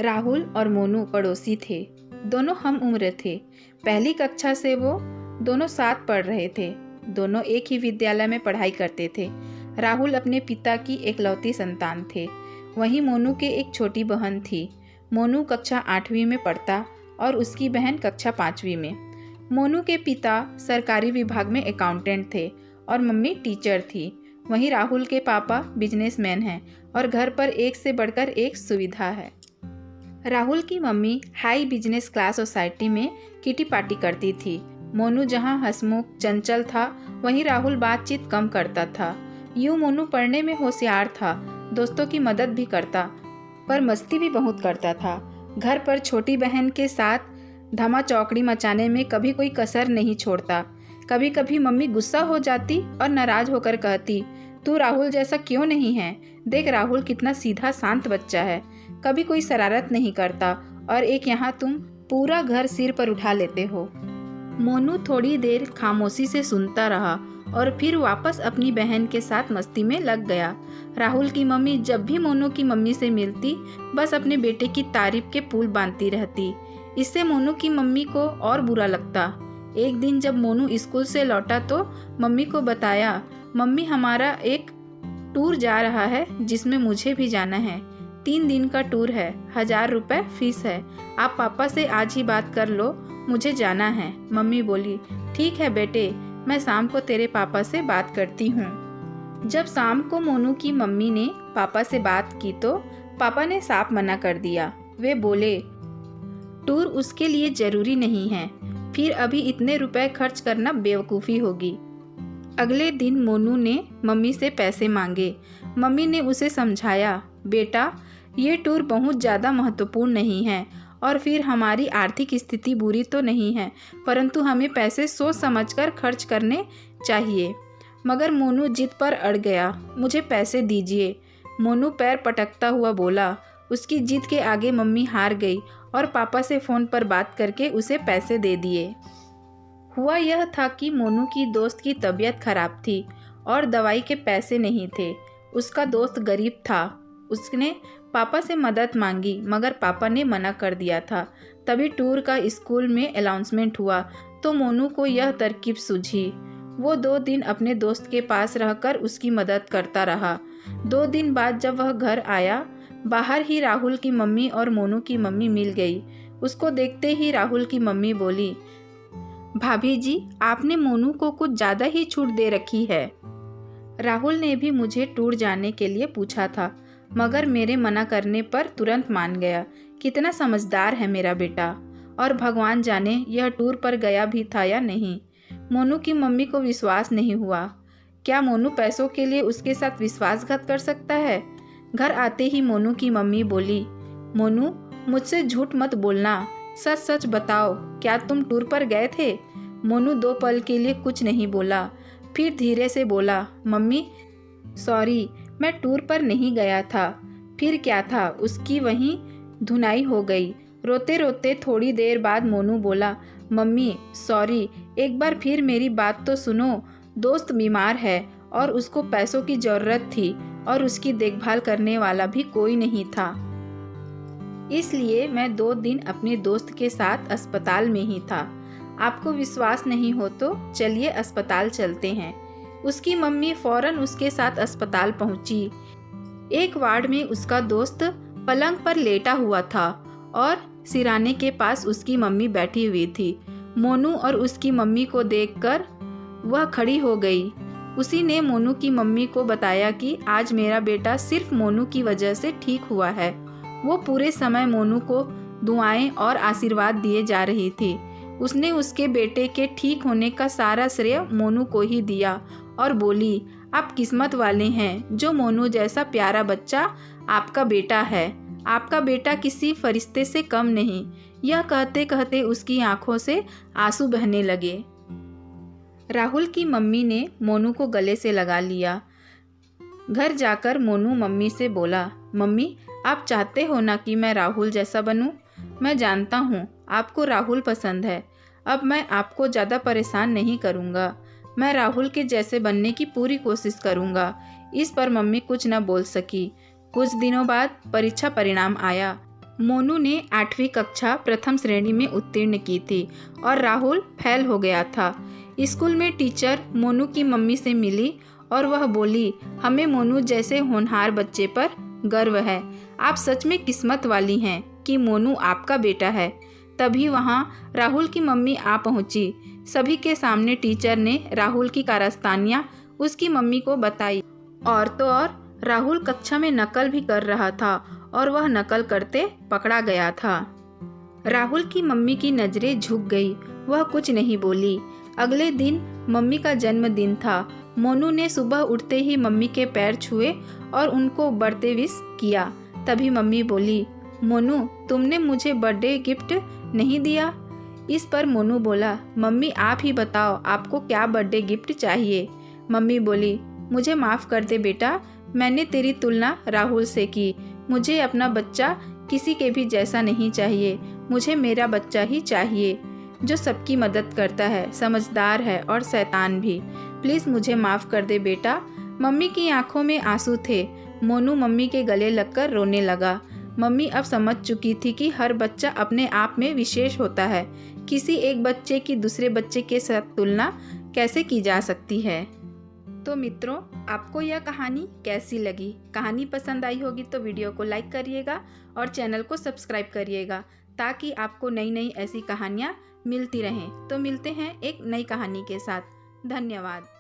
राहुल और मोनू पड़ोसी थे। दोनों हम उम्र थे। पहली कक्षा से वो दोनों साथ पढ़ रहे थे। दोनों एक ही विद्यालय में पढ़ाई करते थे। राहुल अपने पिता की एकलौती संतान थे। वहीं मोनू के एक छोटी बहन थी। मोनू कक्षा 8वीं में पढ़ता और उसकी बहन कक्षा 5वीं में। मोनू के पिता सरकारी विभाग में अकाउंटेंट थे और मम्मी टीचर थी। वहीं राहुल के पापा बिजनेसमैन हैं और घर पर एक से बढ़कर एक सुविधा है। राहुल की mummy high business class society में किटी पार्टी करती थी। मोनू जहां हंसमुख चंचल था, वहीं राहुल बातचीत कम करता था। यूं मोनू पढ़ने में होशियार था, दोस्तों की मदद भी करता, पर मस्ती भी बहुत करता था। घर पर छोटी बहन के साथ धमा चौकड़ी मचाने में कभी कोई कसर नहीं छोड़ता। कभी कभी मम्मी गुस्सा हो जाती और नाराज होकर कहती, तू राहुल जैसा क्यों नहीं है? देख राहुल कितना सीधा शांत बच्चा है, कभी कोई शरारत नहीं करता, और एक यहाँ तुम पूरा घर सिर पर उठा लेते हो। मोनू थोड़ी देर खामोशी से सुनता रहा और फिर वापस अपनी बहन के साथ मस्ती में लग गया। राहुल की मम्मी जब भी मोनू की मम्मी से मिलती, बस अपने बेटे की तारीफ के पुल बांधती रहती। इससे मोनू की मम्मी को और बुरा लगता। एक दिन जब मोनू स्कूल से लौटा तो मम्मी को बताया, मम्मी हमारा एक टूर जा रहा है जिसमें मुझे भी जाना है। 3 दिन का टूर है, 1000 रुपये फीस है। आप पापा से आज ही बात कर लो, मुझे जाना है। मम्मी बोली, ठीक है बेटे, मैं शाम को तेरे पापा से बात करती हूँ। जब शाम को मोनू की मम्मी ने पापा से बात की तो पापा ने साफ मना कर दिया। वे बोले, टूर उसके लिए ज़रूरी नहीं है, फिर अभी इतने रुपए खर्च करना बेवकूफ़ी होगी। अगले दिन मोनू ने मम्मी से पैसे मांगे। मम्मी ने उसे समझाया, बेटा ये टूर बहुत ज़्यादा महत्वपूर्ण नहीं है और फिर हमारी आर्थिक स्थिति बुरी तो नहीं है, परंतु हमें पैसे सोच समझकर खर्च करने चाहिए। मगर मोनू जिद पर अड़ गया, मुझे पैसे दीजिए। मोनू पैर पटकता हुआ बोला। उसकी जिद के आगे मम्मी हार गई और पापा से फ़ोन पर बात करके उसे पैसे दे दिए। हुआ यह था कि मोनू की दोस्त की तबीयत खराब थी और दवाई के पैसे नहीं थे। उसका दोस्त गरीब था। उसने पापा से मदद मांगी मगर पापा ने मना कर दिया था। तभी टूर का स्कूल में अनाउंसमेंट हुआ तो मोनू को यह तरकीब सूझी। वो 2 दिन अपने दोस्त के पास रहकर उसकी मदद करता रहा। 2 दिन बाद जब वह घर आया, बाहर ही राहुल की मम्मी और मोनू की मम्मी मिल गई। उसको देखते ही राहुल की मम्मी बोली, भाभी जी, आपने मोनू को कुछ ज़्यादा ही छूट दे रखी है। राहुल ने भी मुझे टूर जाने के लिए पूछा था, मगर मेरे मना करने पर तुरंत मान गया। कितना समझदार है मेरा बेटा। और भगवान जाने यह टूर पर गया भी था या नहीं। मोनू की मम्मी को विश्वास नहीं हुआ। क्या मोनू पैसों के लिए उसके साथ विश्वासघात कर सकता है? घर आते ही मोनू की मम्मी बोली, मोनू मुझसे झूठ मत बोलना, सच सच बताओ, क्या तुम टूर पर गए थे? मोनू 2 पल के लिए कुछ नहीं बोला, फिर धीरे से बोला, मम्मी सॉरी, मैं टूर पर नहीं गया था। फिर क्या था, उसकी वहीं धुनाई हो गई। रोते रोते थोड़ी देर बाद मोनू बोला, मम्मी सॉरी, एक बार फिर मेरी बात तो सुनो। दोस्त बीमार है और उसको पैसों की ज़रूरत थी और उसकी देखभाल करने वाला भी कोई नहीं था, इसलिए मैं 2 दिन अपने दोस्त के साथ अस्पताल में ही था। आपको विश्वास नहीं हो तो चलिए अस्पताल चलते हैं। उसकी मम्मी फौरन उसके साथ अस्पताल पहुंची। एक वार्ड में उसका दोस्त पलंग पर लेटा हुआ था और सिराने के पास उसकी मम्मी बैठी हुई थी। मोनू और उसकी मम्मी को देखकर वह खड़ी हो गई। उसी ने मोनू की मम्मी को बताया कि आज मेरा बेटा सिर्फ मोनू की वजह से ठीक हुआ है। वो पूरे समय मोनू को दुआएं और आशीर्वाद दिए जा रही थी। उसने उसके बेटे के ठीक होने का सारा श्रेय मोनू को ही दिया और बोली, आप किस्मत वाले हैं जो मोनू जैसा प्यारा बच्चा आपका बेटा है। आपका बेटा किसी फरिश्ते से कम नहीं। यह कहते कहते उसकी आंखों से आंसू बहने लगे। राहुल की मम्मी ने मोनू को गले से लगा लिया। घर जाकर मोनू मम्मी से बोला, मम्मी आप चाहते हो ना कि मैं राहुल जैसा बनूं? मैं जानता हूँ आपको राहुल पसंद है। अब मैं आपको ज़्यादा परेशान नहीं करूँगा। मैं राहुल के जैसे बनने की पूरी कोशिश करूँगा। इस पर मम्मी कुछ न बोल सकी। कुछ दिनों बाद परीक्षा परिणाम आया। मोनू ने 8वीं कक्षा प्रथम श्रेणी में उत्तीर्ण की थी और राहुल फेल हो गया था। स्कूल में टीचर मोनू की मम्मी से मिली और वह बोली, हमें मोनू जैसे होनहार बच्चे पर गर्व है। आप सच में किस्मत वाली हैं कि मोनू आपका बेटा है। तभी वहाँ राहुल की मम्मी आ पहुँची। सभी के सामने टीचर ने राहुल की कारस्तानियाँ उसकी मम्मी को बताई। और तो और राहुल कक्षा में नकल भी कर रहा था और वह नकल करते पकड़ा गया था। राहुल की मम्मी की नज़रें झुक गई, वह कुछ नहीं बोली। अगले दिन मम्मी का जन्मदिन था। मोनू ने सुबह उठते ही मम्मी के पैर छुए और उनको बर्थडे विश किया। तभी मम्मी बोली, मोनू तुमने मुझे बर्थडे गिफ्ट नहीं दिया। इस पर मोनू बोला, मम्मी आप ही बताओ आपको क्या बर्थडे गिफ्ट चाहिए। मम्मी बोली, मुझे माफ़ कर दे बेटा, मैंने तेरी तुलना राहुल से की। मुझे अपना बच्चा किसी के भी जैसा नहीं चाहिए, मुझे मेरा बच्चा ही चाहिए जो सबकी मदद करता है, समझदार है और शैतान भी। प्लीज़ मुझे माफ़ कर दे बेटा। मम्मी की आंखों में आंसू थे। मोनू मम्मी के गले लगकर रोने लगा। मम्मी अब समझ चुकी थी कि हर बच्चा अपने आप में विशेष होता है। किसी एक बच्चे की दूसरे बच्चे के साथ तुलना कैसे की जा सकती है। तो मित्रों, आपको यह कहानी कैसी लगी? कहानी पसंद आई होगी तो वीडियो को लाइक करिएगा और चैनल को सब्सक्राइब करिएगा ताकि आपको नई नई ऐसी कहानियाँ मिलती रहें। तो मिलते हैं एक नई कहानी के साथ। धन्यवाद।